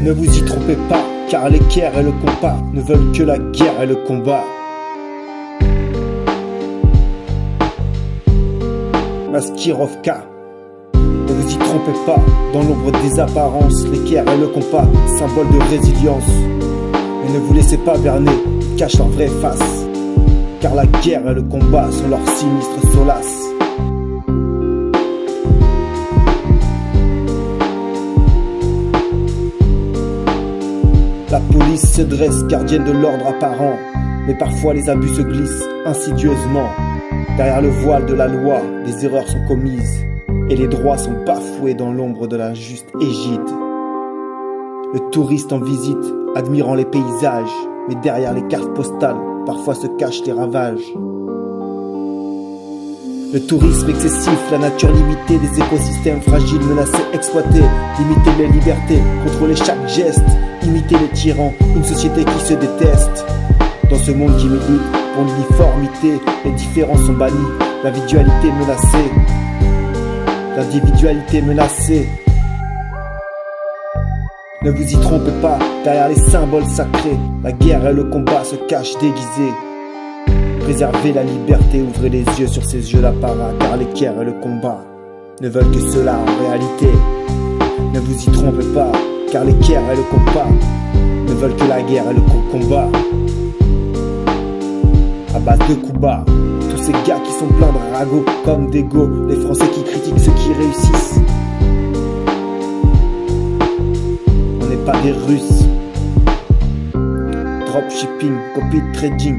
Ne vous y trompez pas, car l'équerre et le compas ne veulent que la guerre et le combat. Maskirovka. Ne vous y trompez pas, dans l'ombre des apparences, l'équerre et le compas, symbole de résilience. Mais ne vous laissez pas berner, ils cachent leur vraie face, car la guerre et le combat sont leurs sinistres solaces. La police se dresse, gardienne de l'ordre apparent, mais parfois les abus se glissent insidieusement. Derrière le voile de la loi, des erreurs sont commises, et les droits sont bafoués dans l'ombre de la juste égide. Le touriste en visite, admirant les paysages, mais derrière les cartes postales, parfois se cachent les ravages. Le tourisme excessif, la nature limitée, des écosystèmes fragiles, menacés, exploités, limiter les libertés, contrôler chaque geste, imiter les tyrans, une société qui se déteste. Dans ce monde qui milite pour l'uniformité, les différences sont bannies, l'individualité menacée. L'individualité menacée. Ne vous y trompez pas, derrière les symboles sacrés, la guerre et le combat se cachent déguisés. Préservez la liberté, ouvrez les yeux sur ces jeux d'apparat, car l'équerre et le combat ne veulent que cela en réalité. Ne vous y trompez pas, car l'équerre et le combat ne veulent que la guerre et le combat. À base de coups bas, tous ces gars qui sont pleins de ragots comme d'ego, les Français qui critiquent ceux qui réussissent. On n'est pas des Russes. Dropshipping, copy trading.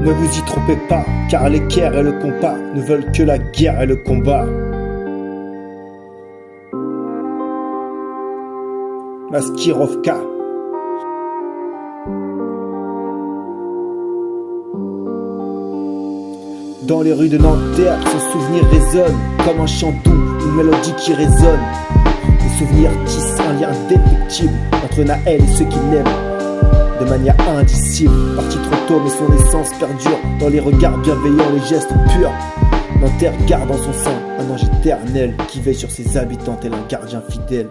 Ne vous y trompez pas, car l'équerre et le compas ne veulent que la guerre et le combat. Maskirovka. Dans les rues de Nanterre, ce souvenir résonne comme un chant doux, une mélodie qui résonne. Les souvenirs tissent un lien indéfectible entre Naël et ceux qui l'aiment. De manière indicible, parti trop tôt mais son essence perdure. Dans les regards bienveillants, les gestes purs. Nanterre garde en son sein un ange éternel qui veille sur ses habitants tel un gardien fidèle.